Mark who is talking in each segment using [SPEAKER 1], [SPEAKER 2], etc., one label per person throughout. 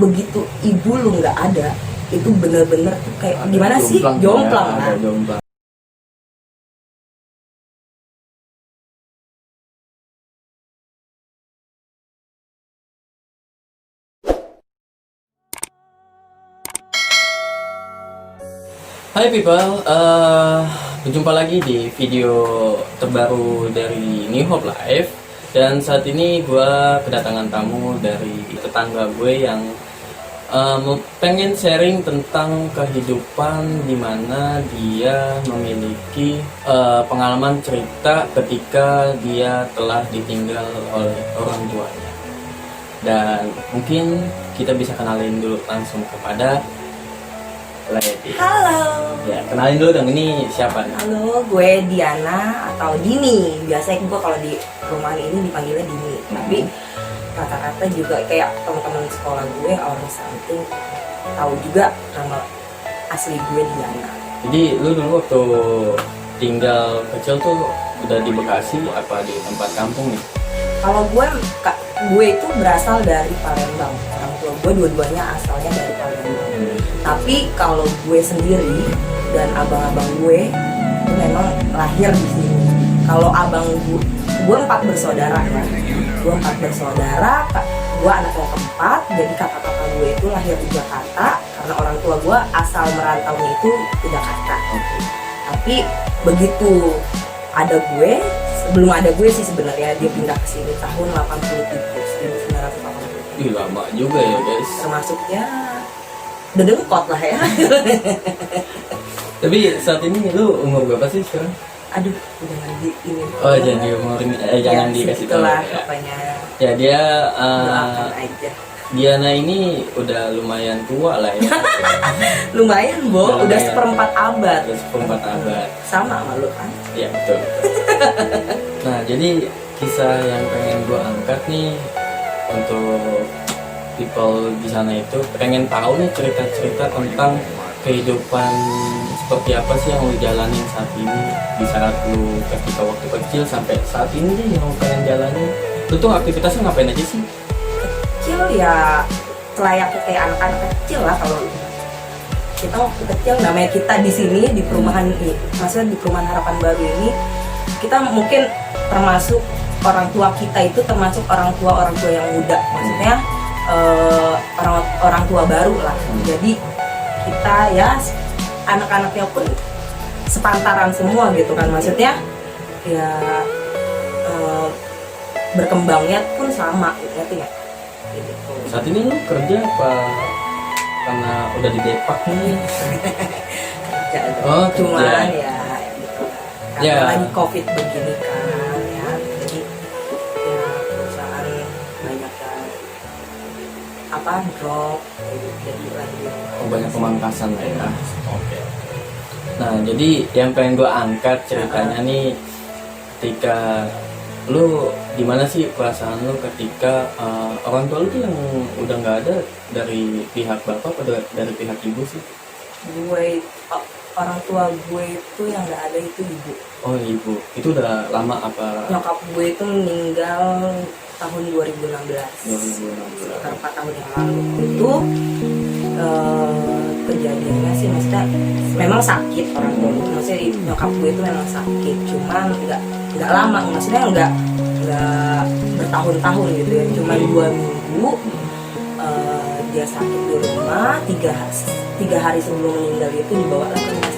[SPEAKER 1] begitu ibu lu nggak ada, itu bener-bener tuh kayak gimana sih, jomplang
[SPEAKER 2] ya,
[SPEAKER 1] kan.
[SPEAKER 2] jomplang. Hai people, berjumpa lagi di video terbaru dari New Hope Life. Dan saat ini gue kedatangan tamu dari tetangga gue yang pengen sharing tentang kehidupan dimana dia memiliki pengalaman cerita ketika dia telah ditinggal oleh orang tuanya. Dan mungkin kita bisa kenalin dulu langsung kepada Lady.
[SPEAKER 1] Halo.
[SPEAKER 2] Ya, kenalin dulu dong, ini siapa nih?
[SPEAKER 1] Halo, gue Diana atau Dini. Biasanya gue kalau di perumahan ini dipanggilnya Dini. Tapi kata-kata juga kayak teman-teman sekolah gue orang something tahu juga nama asli gue Diana.
[SPEAKER 2] Jadi lu dulu waktu tinggal kecil tuh udah di Bekasi apa di tempat kampung nih?
[SPEAKER 1] Kalau gue itu berasal dari Palembang. Orang tua gue dua-duanya asalnya dari Palembang. Tapi kalau gue sendiri dan abang-abang gue itu memang lahir di sini. Kalau abang gue 4 bersaudara ya. Gue 4 bersaudara, gue anak yang keempat. Jadi kakak-kakak gue itu lahir di Jakarta karena orang tua gue asal merantaunya itu di Jakarta. Tapi begitu ada gue, sebelum ada gue sih sebenarnya dia pindah ke sini tahun 1980.
[SPEAKER 2] Ih, lama juga ya guys.
[SPEAKER 1] Termasuknya udah dengkot lah ya.
[SPEAKER 2] Tapi saat ini lu umur berapa sih sekarang?
[SPEAKER 1] Aduh, udah nanti ini.
[SPEAKER 2] Oh, jangan diumurin, jangan dikasih tahu.
[SPEAKER 1] Itulah
[SPEAKER 2] Ya.
[SPEAKER 1] apanya.
[SPEAKER 2] Ya dia
[SPEAKER 1] Doakan aja.
[SPEAKER 2] Diana ini udah lumayan tua lah ya.
[SPEAKER 1] Lumayan, Bo. Udah
[SPEAKER 2] Lumayan.
[SPEAKER 1] seperempat abad.
[SPEAKER 2] Udah seperempat abad.
[SPEAKER 1] Sama sama lu kan?
[SPEAKER 2] Ya betul. Nah, jadi kisah yang pengen gue angkat nih untuk people di sana itu pengen tahu nih cerita-cerita tentang kehidupan seperti apa sih yang lu jalanin saat ini, di saat lu ketika waktu kecil sampai saat ini deh yang lu pengen jalanin. Lu tuh aktivitasnya ngapain aja sih?
[SPEAKER 1] Kecil ya layaknya kayak anak-anak kecil lah. Kalau kita waktu kecil, namanya kita di sini di perumahan ini, maksudnya di perumahan Harapan Baru ini, kita mungkin termasuk orang tua kita itu termasuk orang tua yang muda, maksudnya orang tua baru lah. Jadi kita ya anak-anaknya pun sepantaran semua gitu kan, maksudnya ya berkembangnya pun sama gitu ya. Gitu.
[SPEAKER 2] Saat ini lu kerja apa karena udah di Depak nih?
[SPEAKER 1] Kerja dong.
[SPEAKER 2] Oh,
[SPEAKER 1] Cuman
[SPEAKER 2] kerja.
[SPEAKER 1] ya gitu lah. Karena
[SPEAKER 2] Ya.
[SPEAKER 1] lagi COVID begini kan ya, jadi ya perusahaan banyak yang drop, jadi lagi.
[SPEAKER 2] Oh, banyak pemangkasan lah ya. Oke. Nah, jadi yang pengen gue angkat ceritanya nih, ketika lu gimana sih perasaan lu ketika orang tua lu tuh yang udah nggak ada, dari pihak bapak atau dari pihak ibu sih?
[SPEAKER 1] Orang tua gue itu yang nggak ada itu ibu.
[SPEAKER 2] Oh, ibu. Itu udah lama apa?
[SPEAKER 1] Nyokap gue itu meninggal tahun 2016.
[SPEAKER 2] 2016.
[SPEAKER 1] Sekitar 4 tahun yang lalu. Itu kejadiannya sih maksudnya memang sakit orang tua itu, maksudnya nyokap gue itu memang sakit, cuman nggak lama, maksudnya nggak bertahun-tahun gitu ya, cuman 2 minggu. Dia sakit di rumah, 3 hari sebelum meninggal itu dibawa ke rumah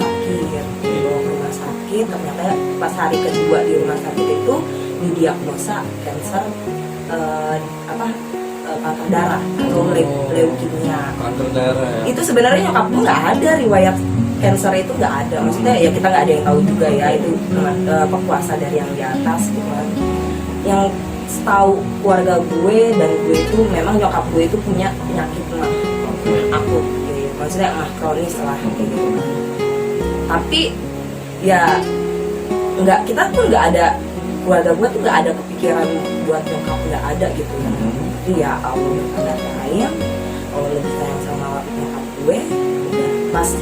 [SPEAKER 1] sakit. Ternyata pas hari kedua di rumah sakit itu didiagnosa kanker kanker darah atau leukemia.
[SPEAKER 2] Kanker darah ya.
[SPEAKER 1] Itu sebenarnya nyokap gue nggak ada riwayat kanker, itu nggak ada, maksudnya ya kita nggak ada yang tahu juga ya, itu kuasa dari yang di atas gitu kan. Yang setahu keluarga gue dan gue itu memang nyokap gue itu punya penyakit mah akut gitu, maksudnya mah kronis lah kayak gitu kan. Tapi ya kita pun nggak ada, keluarga gue tuh nggak ada kepikiran buat nyokap, nggak ada gitu ya. Jadi ya Allah berkata lain, Allah lebih sayang sama nyokap gue. Udah pas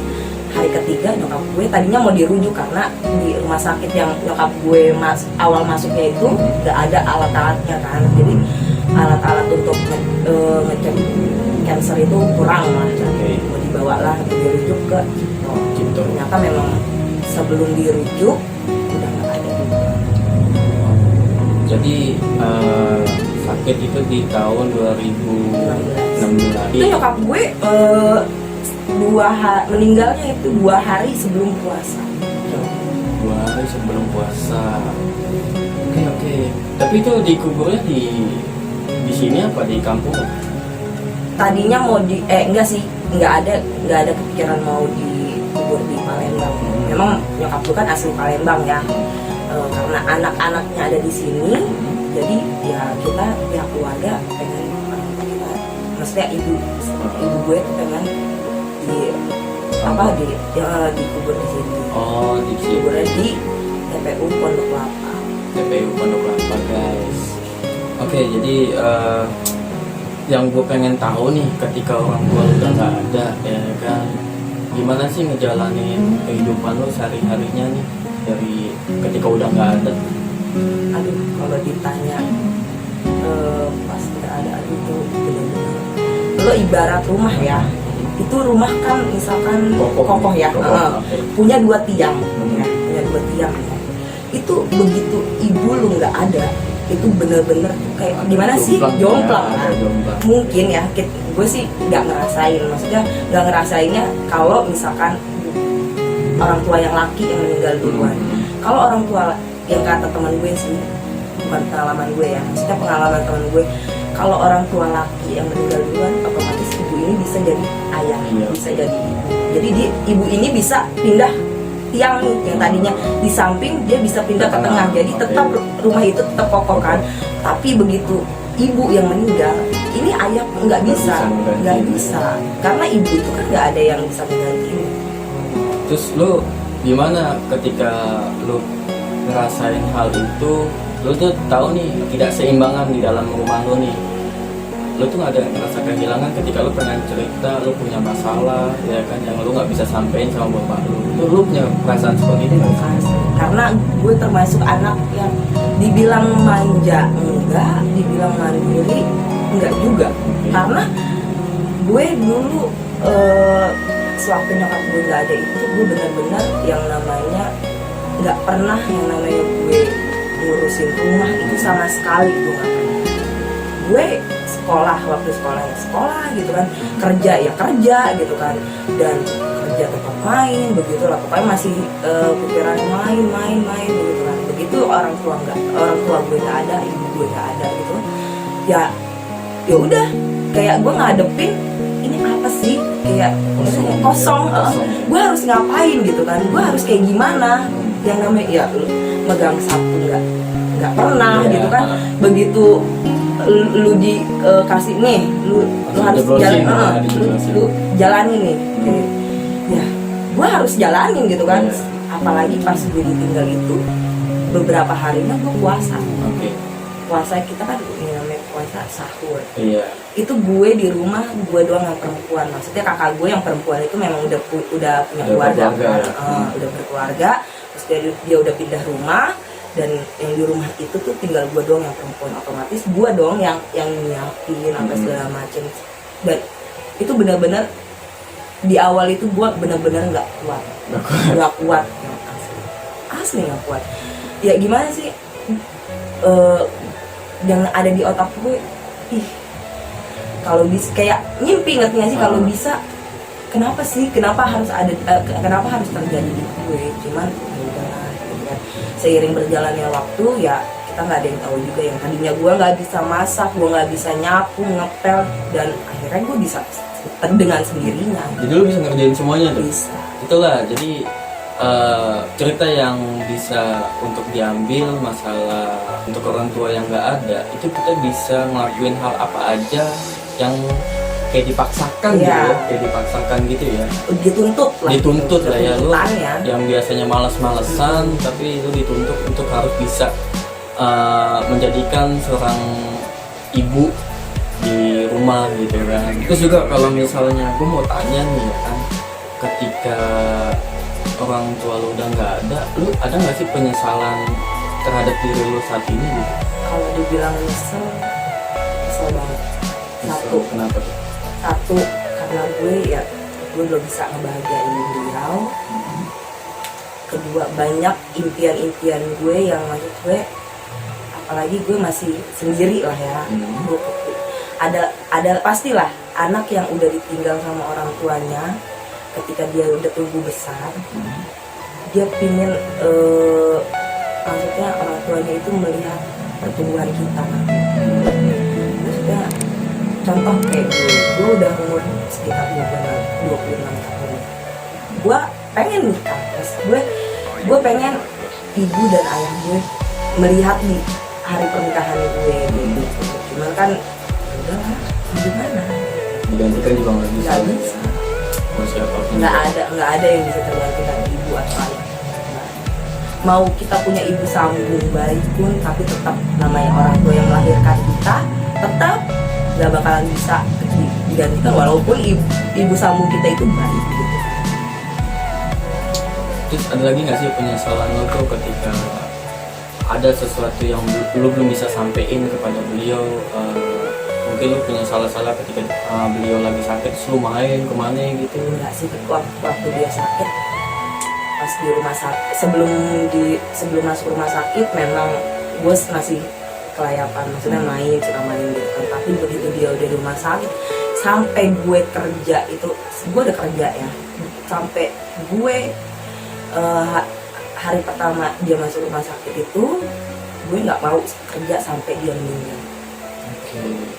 [SPEAKER 1] hari ketiga nyokap gue tadinya mau dirujuk karena di rumah sakit yang nyokap gue awal masuknya itu nggak ada alat-alatnya kan. Jadi alat-alat untuk ngecek cancer itu kurang lah.
[SPEAKER 2] Oke.
[SPEAKER 1] Mau dibawa lah dirujuk ke
[SPEAKER 2] Gitu.
[SPEAKER 1] ternyata memang sebelum dirujuk udah nggak ada.
[SPEAKER 2] Jadi sakit itu di tahun 2016.
[SPEAKER 1] Itu nyokap gue meninggalnya itu 2 hari sebelum puasa.
[SPEAKER 2] 2 hari sebelum puasa. Oke. Tapi itu dikuburnya di sini apa di kampung?
[SPEAKER 1] Tadinya mau nggak ada kepikiran mau dikubur di Palembang. Memang nyokap gue kan asli Palembang ya. Karena anak-anaknya ada di sini, jadi ya kita pihak keluarga pengen kita, maksudnya ibu gue tuh pengen dikubur di sini.
[SPEAKER 2] Oh, di sini.
[SPEAKER 1] Kuburnya di TPU Pondok Kelapa.
[SPEAKER 2] TPU Pondok Kelapa, guys. Oke, jadi yang gue pengen tahu nih, ketika orang tua lu udah nggak ada, ya kan, gimana sih ngejalanin kehidupan lu sehari-harinya nih dari ketika udah nggak ada?
[SPEAKER 1] Aduh, kalau ditanya pas nggak ada, aduh tuh bener-bener. Lo ibarat rumah ya, itu rumah kan misalkan kokoh ya, punya 2 tiang, ya, punya 2 tiang. Ya. Itu begitu ibu lu nggak ada, itu bener-bener kayak gimana sih, jomplang
[SPEAKER 2] ya,
[SPEAKER 1] kan?
[SPEAKER 2] jomplang.
[SPEAKER 1] Mungkin ya, gue sih nggak ngerasain, maksudnya nggak ngerasainnya kalau misalkan orang tua yang laki yang meninggal duluan. Kalau orang tua yang kata teman gue sih, bukan pengalaman gue ya, maksudnya pengalaman teman gue, kalau orang tua laki yang meninggal duluan, otomatis ibu ini bisa jadi ayah, bisa jadi ibu. Jadi ibu ini bisa pindah tiang nih, yang tadinya di samping dia bisa pindah ke tengah, jadi tetap rumah itu tetap kokoh kan. Tapi begitu ibu yang meninggal, ini ayah nggak bisa, karena ibu itu kan nggak ada yang bisa menggantinya.
[SPEAKER 2] Terus lu gimana ketika lu ngerasain hal itu? Lu tuh tahu nih ketidakseimbangan di dalam rumah lu nih. Lu tuh nggak ada ngerasa kehilangan ketika lu pengen cerita, lu punya masalah, ya kan, yang lu nggak bisa sampein sama bapak lu. Lu punya perasaan seperti itu nggak?
[SPEAKER 1] Karena gue termasuk anak yang dibilang manja enggak, dibilang mandiri enggak juga. Karena gue dulu sewaktu nyokap gue nggak ada itu, gue benar-benar yang namanya nggak pernah yang namanya gue ngurusin rumah itu sama sekali. Gue nggak pernah. Gue waktu sekolah gitu kan, kerja ya kerja gitu kan, dan kerja tetap main begitu lah, pokoknya masih pikiran main begitu kan. Begitu orang tua gue nggak ada, ibu gue nggak ada gitu ya udah, kayak gue ngadepin ini apa sih, kayak kosong. Gue harus ngapain gitu kan, gue harus kayak gimana, yang namanya ya megang sapu nggak pernah gitu kan. Begitu lu dikasih nih, lu harus lu jalanin nih, ya gue harus jalanin gitu kan. Apalagi pas gue ditinggal itu beberapa harinya gue puasa. Puasa kita kan ini namanya puasa sahur. Itu gue di rumah, gue doang yang perempuan. Maksudnya kakak gue yang perempuan itu memang udah punya keluarga kan? Udah berkeluarga. Terus dia udah pindah rumah, dan yang di rumah itu tuh tinggal gue doang yang perempuan. Otomatis gue doang yang nyiapin apa segala macem. Dan itu benar-benar di awal itu gue benar-benar nggak kuat, asli nggak kuat. Ya gimana sih, yang ada di otak gue, kalau bisa kayak ngimpi, ngerti nggak sih, kalau bisa kenapa harus terjadi di gue. Cuman ya udahlah gitu kan. Seiring berjalannya waktu ya kita nggak ada yang tahu juga, yang tadinya gue nggak bisa masak, gue nggak bisa nyapu, ngepel, dan akhirnya gue bisa dengan sendirinya.
[SPEAKER 2] Jadi lu bisa ngerjain semuanya tuh?
[SPEAKER 1] Bisa.
[SPEAKER 2] Itulah, jadi cerita yang bisa untuk diambil masalah untuk orang tua yang nggak ada, itu kita bisa ngelakuin hal apa aja yang kayak dipaksakan gitu ya, kayak dipaksakan gitu ya, dituntut lah ya. Lu yang biasanya malas-malesan, tapi lu dituntut untuk harus bisa menjadikan seorang ibu di rumah gitu kan. Terus juga kalau misalnya gue mau tanya nih ya kan, ketika orang tua lu udah nggak ada, lu ada nggak sih penyesalan terhadap diri lu saat ini gitu?
[SPEAKER 1] Kalau dibilang nyesel
[SPEAKER 2] Kenapa tuh?
[SPEAKER 1] Satu, karena gue belum bisa ngebahagiain beliau. Kedua, banyak impian-impian gue yang maksud gue, apalagi gue masih sendiri lah ya. Gue ada pastilah anak yang udah ditinggal sama orang tuanya ketika dia udah tumbuh besar, dia pingin maksudnya orang tuanya itu melihat pertumbuhan kita. Maksudnya contoh kayak gue udah umur sekitar 26 tahun, gue pengen nikah, terus gue pengen ibu dan ayah gue melihat di hari pernikahan gue gitu. Cuman kan udahlah, gimana?
[SPEAKER 2] Digantikan juga nggak bisa.
[SPEAKER 1] Nggak bisa.
[SPEAKER 2] Mau siapapun.
[SPEAKER 1] Nggak ada yang bisa tergantikan ibu atau ayah. Mau kita punya ibu sambung baik pun, tapi tetap namanya orang tua yang melahirkan kita, tetap nggak bakalan bisa digantikan walaupun ibu sambung kita itu baik gitu.
[SPEAKER 2] Terus ada lagi nggak sih penyesalan lo tuh ketika ada sesuatu yang lu belum bisa sampein kepada beliau? Mungkin lu punya salah-salah ketika beliau lagi sakit, terus lu main kemana gitu?
[SPEAKER 1] Enggak sih, waktu dia sakit, pas di rumah sakit, sebelum masuk rumah sakit memang gue masih kelayapan, maksudnya suka main gitu kan. Tapi begitu dia udah di rumah sakit, sampai gue kerja itu, gue udah kerja ya, sampai gue hari pertama dia masuk rumah sakit itu, gue nggak mau kerja sampai dia meninggal.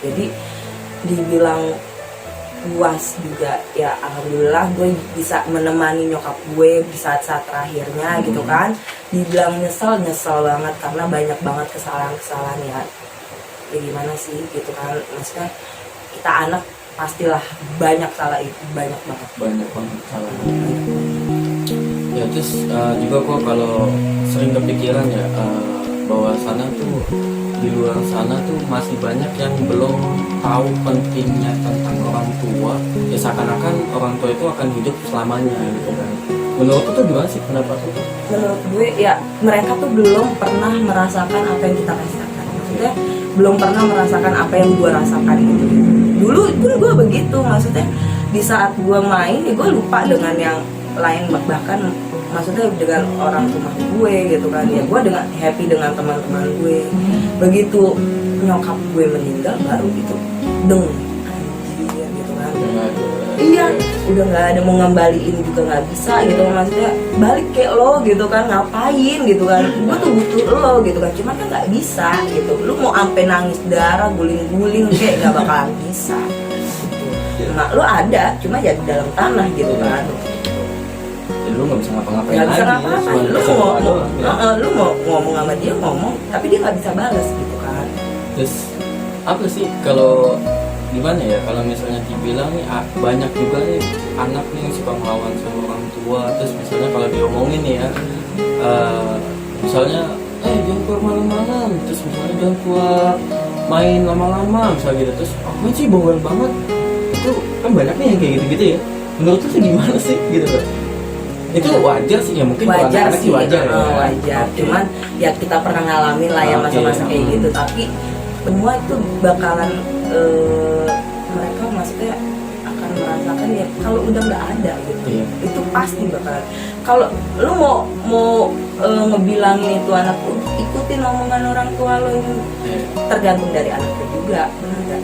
[SPEAKER 1] Jadi dibilang puas juga ya, alhamdulillah gue bisa menemani nyokap gue di saat-saat terakhirnya gitu kan. Dibilang nyesel banget karena banyak banget kesalahan ya gimana sih gitu kan, maksudnya kita anak pastilah banyak salah, itu banyak banget
[SPEAKER 2] salah. Ya terus juga kok kalau sering kepikiran ya bahwa sana tuh, di luar sana tuh masih banyak yang belum tahu pentingnya tentang orang tua. Ya seakan-akan orang tua itu akan hidup selamanya gitu kan. Menurut tuh gimana sih pendapat lu?
[SPEAKER 1] Menurut gue ya mereka tuh belum pernah merasakan apa yang kita rasakan. Maksudnya belum pernah merasakan apa yang gue rasakan gitu. Dulu pun gue begitu, maksudnya di saat gue main ya gue lupa dengan yang lain, bahkan maksudnya dengan orang rumah gue gitu kan ya, gue dengan happy dengan teman-teman gue. Begitu nyokap gue meninggal baru gitu anjir gitu kan. Iya, udah nggak ada, mau ngembaliin juga nggak bisa gitu, maksudnya balik kayak lo gitu kan, ngapain gitu kan, gue tuh butuh lo gitu kan, cuman kan nggak bisa gitu, lu mau ampe nangis darah guling-guling kayak nggak bakalan bisa gitu. Nah lo ada, cuma ya di dalam tanah gitu kan.
[SPEAKER 2] Jadi lu nggak bisa ngapa-ngapain
[SPEAKER 1] Nggak bisa
[SPEAKER 2] lagi.
[SPEAKER 1] ngapa-ngapain, lu mau ngomong sama dia ngomong, tapi dia nggak bisa balas gitu kan.
[SPEAKER 2] Terus apa sih kalau gimana ya, kalau misalnya dibilang nih banyak juga nih anak nih yang suka melawan sama orang tua. Terus misalnya kalau diomongin nih ya, misalnya jangan keluar malam-malam, terus misalnya jangan keluar main lama-lama misalnya gitu, terus apa sih bawel banget. Itu kan banyak nih yang kayak gitu-gitu ya. Menurut lu tuh gimana sih gitu loh? Itu wajar sih ya, mungkin
[SPEAKER 1] Wajar
[SPEAKER 2] anak-anak
[SPEAKER 1] sih,
[SPEAKER 2] wajar ya.
[SPEAKER 1] wajar.
[SPEAKER 2] Okay.
[SPEAKER 1] Cuman ya kita pernah ngalamin lah ya masa-masa kayak gitu, tapi semua itu bakalan mereka maksudnya akan merasakan ya kalau udah nggak ada gitu. Itu pasti bakalan, kalau lu mau ngebilangin itu anak lu, ikutin omongan orang tua lu, tergantung dari anak lu juga, benar nggak?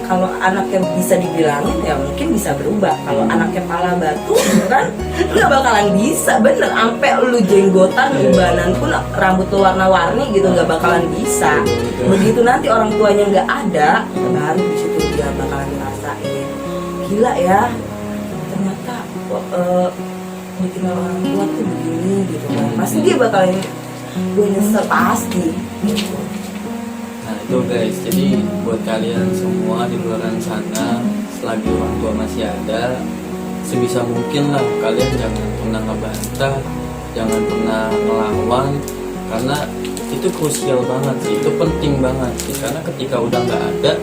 [SPEAKER 1] Kalau anaknya bisa dibilangin ya mungkin bisa berubah. Kalau anaknya pala batu kan nggak bakalan bisa, bener. Ampe lu jenggotan, ubanan pun rambut lu warna-warni gitu nggak bakalan bisa. Begitu nanti orang tuanya nggak ada, baru di situ dia bakalan ngerasain gila ya, ternyata ditinggal orang tua tuh begini gitu kan. Pasti dia bakalan gue nyesel pasti gitu.
[SPEAKER 2] Nah itu guys, jadi buat kalian semua di luar sana, selagi orang tua masih ada, sebisa mungkin lah kalian jangan pernah ngebantah, jangan pernah melawan, karena itu krusial banget sih, itu penting banget sih. Karena ketika udah nggak ada,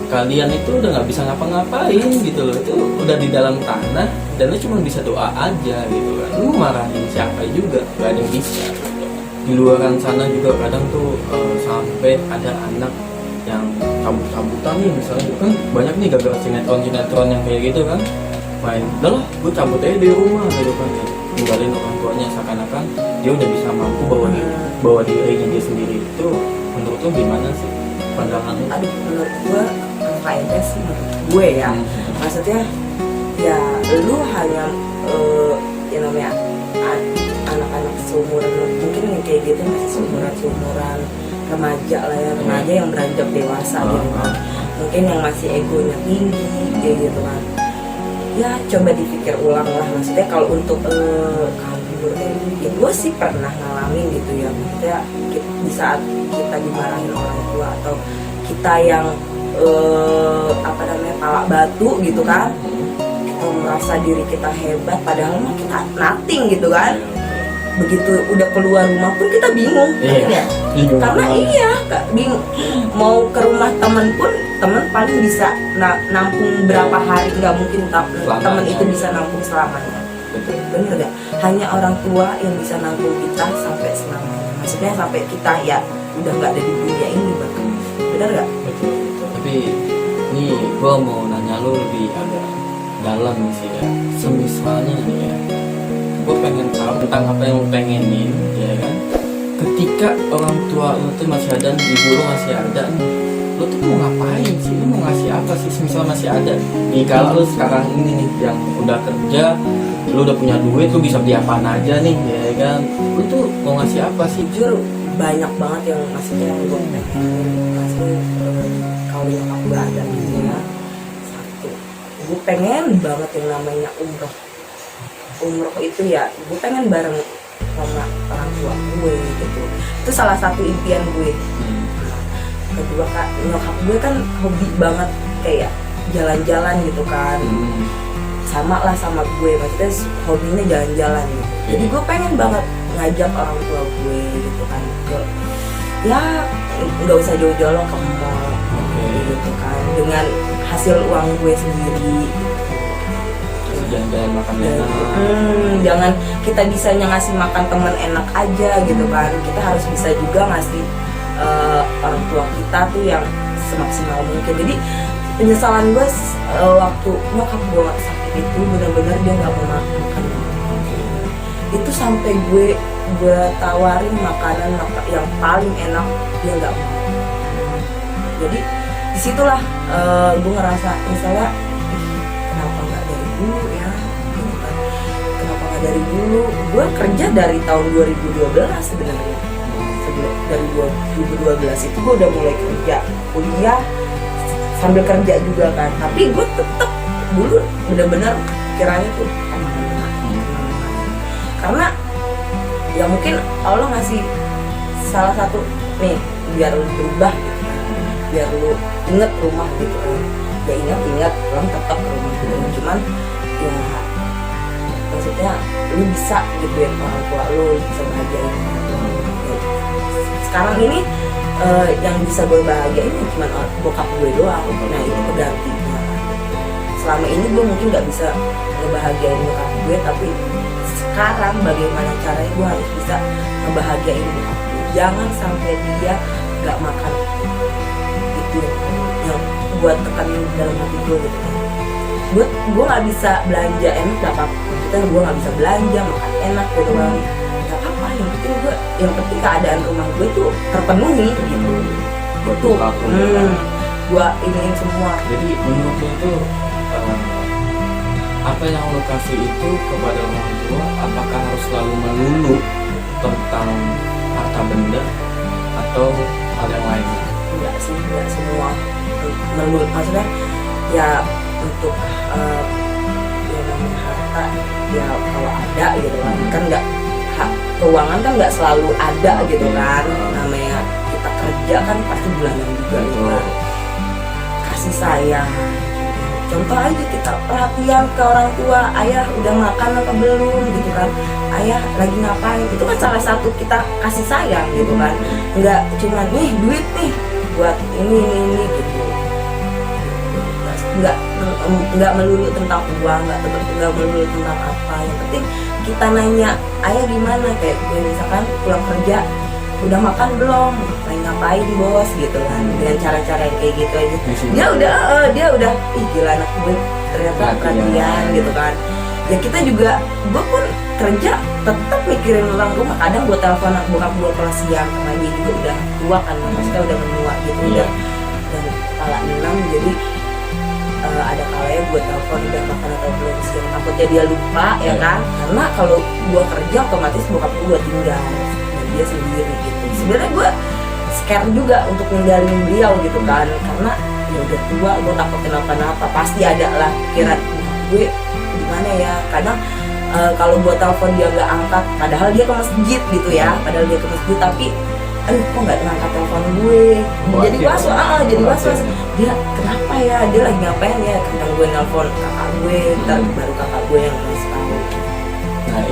[SPEAKER 2] kalian itu udah nggak bisa ngapa-ngapain gitu loh, itu udah di dalam tanah dan lu cuma bisa doa aja gitu kan. Lu marahin siapa juga nggak ada yang bisa gitu. Di luar sana juga kadang tuh sampai ada anak yang cabut-cabutan nih misalnya kan banyak nih gara-gara sinetron yang kayak gitu kan, main udah lah gue cabut aja di rumah gitu kan, tinggalin orang tuanya seakan-akan dia udah bisa mampu bawa dirinya dia sendiri. Itu menurut lo gimana sih pandangan lo?
[SPEAKER 1] Aduh, menurut gue kayaknya sih menurut gue ya, maksudnya ya lu hanya yang namanya anak-anak seumuran mungkin yang kayak gitu masih seumuran remaja lah ya, remaja yang beranjak dewasa gitu kan, mungkin yang masih egonya tinggi kayak gitu kan. Ya coba dipikir ulang lah, maksudnya kalau untuk kabur ya gue sih pernah ngalamin gitu ya, maksudnya di saat kita dimarahin orang tua atau kita yang apa namanya palak batu gitu kan, merasa diri kita hebat padahal mah kita nothing gitu kan. Begitu udah keluar rumah pun kita bingung,
[SPEAKER 2] Iya, bingung
[SPEAKER 1] karena
[SPEAKER 2] banget.
[SPEAKER 1] iya bingung mau ke rumah temen pun temen paling bisa nampung berapa hari, nggak mungkin temen itu bisa nampung selamanya.
[SPEAKER 2] Betul.
[SPEAKER 1] Bener gak? Hanya orang tua yang bisa nampung kita sampai selamanya, maksudnya sampai kita ya udah nggak ada di dunia ini bahkan. Bener gak?
[SPEAKER 2] Betul. Tapi ini gue mau nanya lu lebih agak dalam sih ya. Semisalnya nih ya, gue pengen tahu tentang apa yang lu pengenin, ya kan? Ketika orang tua lu tuh masih ada, ibu lu masih ada, lu tuh mau ngapain sih? Lu mau ngasih apa sih? Semisal masih ada. Nih kalau lu sekarang ini nih yang udah kerja, lu udah punya duit, lu bisa beli apaan aja nih, ya kan? Lu tuh mau ngasih apa sih?
[SPEAKER 1] Jujur banyak banget yang maksudnya yang gue pengen kasih kalau nyokap gue ada gitu ya. Satu, gue pengen banget yang namanya umroh itu ya, gue pengen bareng sama orang tua gue gitu. Itu salah satu impian gue. Kedua kak, nyokap gue kan hobi banget kayak jalan-jalan gitu kan, sama lah sama gue, maksudnya hobinya jalan-jalan gitu. Jadi gue pengen banget ngajak orang tua gue gitu kan ke, ya nggak usah jauh-jauh lo ke mall gitu kan, dengan hasil uang gue sendiri gitu.
[SPEAKER 2] Jalan-jalan makan enak.
[SPEAKER 1] Jangan kita bisanya ngasih makan temen enak aja gitu kan, kita harus bisa juga ngasih orang tua kita tuh yang semaksimal mungkin. Jadi penyesalan gue waktu nyokap gue sakit itu benar-benar dia nggak mau makan. Itu sampai gue tawarin makanan yang paling enak dia nggak mau. Jadi disitulah gue ngerasa misalnya kenapa nggak dari dulu ya, gitu kan. Kenapa nggak dari dulu? Gue kerja dari tahun 2012 sebenarnya. Dari 2012 itu gue udah mulai kerja, kuliah sambil kerja juga kan. Tapi gue tetap dulu bener-bener kiranya tuh karena ya mungkin Allah ngasih salah satu nih biar lu berubah gitu kan, biar lu inget rumah gitu kan. Ya ingat pulang tetap ke rumah gitu. Cuman ya maksudnya lu bisa gitu ya orang tua lu bisa bahagiain orang tua lu. Sekarang ini yang bisa gue bahagiain cuma bokap gue doang. Nah itu penggantinya. Selama ini gue mungkin nggak bisa ngebahagiain bokap gue, tapi sekarang bagaimana caranya gue harus bisa ngebahagiain bokap gue. Jangan sampai dia nggak makan, itu yang buat tekanin dalam hati gue gitu kan. Gue nggak bisa belanja enak, nggak apa-apa. Kita gue nggak bisa belanja makan enak gitu kan. Yang penting keadaan rumah gue tuh terpenuhi gitu. Itu gue ingin semua.
[SPEAKER 2] Jadi menurut lo itu apa yang lo kasih itu kepada orang tua, apakah harus selalu melulu tentang harta benda atau hal yang lain?
[SPEAKER 1] Enggak sih, enggak semua menurut, maksudnya ya untuk ya namanya harta ya kalau ada gitu kan nggak, keuangan kan nggak selalu ada gitu kan, namanya kita kerja kan pasti bulanan juga gitu kan. Kasih sayang, contoh aja kita perhatian ke orang tua, ayah udah makan apa belum gitu kan, ayah lagi ngapain, itu kan salah satu kita kasih sayang gitu kan. Nggak cuma nih duit nih buat ini gitu, nggak melulu tentang uang, nggak melulu tentang apa. Yang penting kita nanya ayah gimana, kayak gue misalkan pulang kerja udah makan belum gitu lagi ngapain bos gitu kan, dengan cara-cara yang kayak gitu aja
[SPEAKER 2] Isi.
[SPEAKER 1] dia udah ih gila anak gue ternyata perhatian gitu kan. Ya kita juga, gue pun kerja tetap mikirin orang rumah. Kadang gue telepon bokap gue kelas siang karena dia juga udah tua kan, maksudnya udah menua gitu,
[SPEAKER 2] Iya.
[SPEAKER 1] dan kepala 6, jadi ada kalanya gue telepon udah makan atau belum siang, takutnya dia lupa ya
[SPEAKER 2] Iya.
[SPEAKER 1] kan, karena kalau gue kerja otomatis bokap gue tinggal dan dia sendiri gitu. Sebenarnya gue scare juga untuk ninggalin beliau gitu kan, karena ya udah tua, gue takut kenapa-napa, pasti ada lah pikiran gue gimana ya. Kadang kalau gue telepon dia nggak angkat, padahal dia ke masjid gitu ya, padahal dia ke masjid, tapi aduh kok nggak ngangkat telepon gue, jadi was-was, jadi was-was, dia kenapa ya, dia lagi ngapain ya, kadang gue nelpon kakak gue, ntar baru kakak gue yang ngasih tahu.
[SPEAKER 2] Nah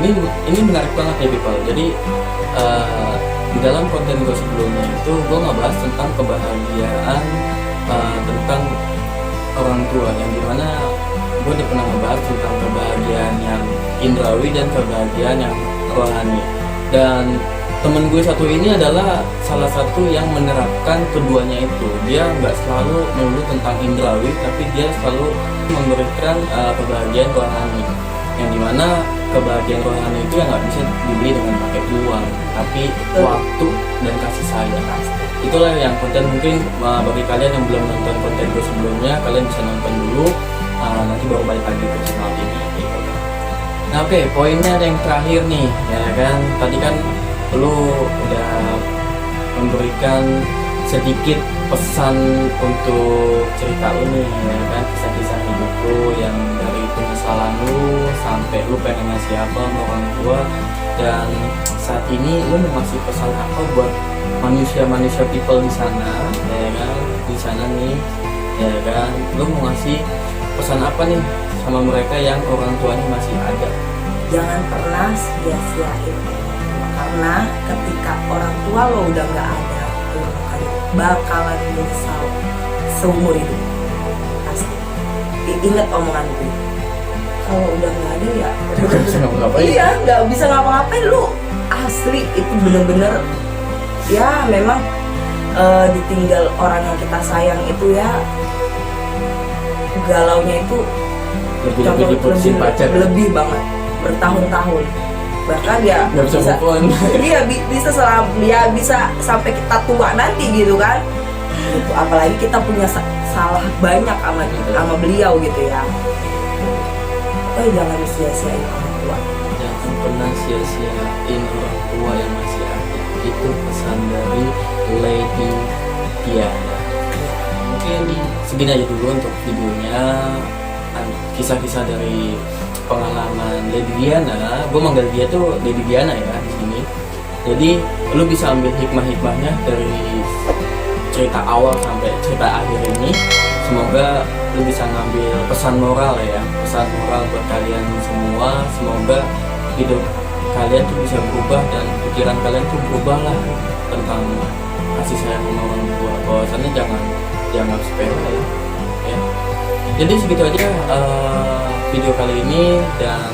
[SPEAKER 2] ini menarik banget ya people. Jadi di dalam konten gue sebelumnya itu gue ngebahas tentang kebahagiaan, tentang orang tua, yang dimana gue udah pernah ngebahas tentang kebahagiaan yang indrawi dan kebahagiaan yang rohani. Dan temen gue satu ini adalah salah satu yang menerapkan keduanya itu. Dia nggak selalu melulu tentang indrawi, tapi dia selalu memberikan kebahagiaan rohani, yang dimana kebahagiaan rohani itu yang nggak bisa dibeli dengan pakai uang, tapi waktu dan kasih sayang. Itulah yang konten, mungkin bagi kalian yang belum nonton konten gue sebelumnya, kalian bisa nonton dulu, nanti baru balik lagi ke channel ini gitu. Nah oke, poinnya ada yang terakhir nih ya kan. Tadi kan lu udah memberikan sedikit pesan untuk cerita lu nih ya kan, kisah-kisah hidup lu yang dari penyesalan lu sampai lu pengen ngasih apa sama orang tua. Dan saat ini lu mau ngasih pesan apa buat manusia people di sana ya kan, di sana nih ya kan, lu mau ngasih pesan apa nih sama mereka yang orang tuanya masih ada?
[SPEAKER 1] Jangan pernah sia-siain, karena ketika orang tua lo udah nggak ada, lo bakalan menyesal seumur hidup pasti. Ingat omongan gue, kalau udah nggak ada ya
[SPEAKER 2] Nggak bisa ngapa-ngapain.
[SPEAKER 1] iya nggak bisa ngapa-ngapain lu, asli itu bener-bener ya. Memang ditinggal orang yang kita sayang itu ya, galaunya itu
[SPEAKER 2] Lebih diputusin pacar.
[SPEAKER 1] lebih banget, bertahun-tahun, bahkan ya
[SPEAKER 2] Nggak bisa move on.
[SPEAKER 1] dia bisa dia bisa sampai kita tua nanti gitu kan gitu. Apalagi kita punya salah banyak sama beliau gitu ya. Jangan sia-siain orang tua.
[SPEAKER 2] Jangan pernah sia-siain orang tua yang masih ada. Itu pesan dari Lady Diana. Mungkin segini aja dulu untuk videonya, kisah-kisah dari pengalaman Lady Diana. Gue manggil dia tuh Lady Diana ya di sini. Jadi lu bisa ambil hikmah-hikmahnya dari cerita awal sampai cerita akhir ini. Semoga lu bisa ngambil pesan moral ya, pesan moral buat kalian semua. Semoga hidup kalian tuh bisa berubah dan pikiran kalian tuh berubah lah tentang kasih sayang sama orang tua. Bahwasannya jangan dianggap sepele ya. Jadi segitu aja video kali ini, dan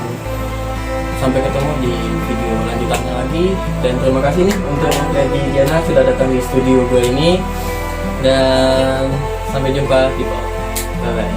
[SPEAKER 2] sampai ketemu di video lanjutannya lagi. Dan terima kasih nih untuk Lady Diana sudah datang di studio gue ini, dan sampai jumpa di bye bye.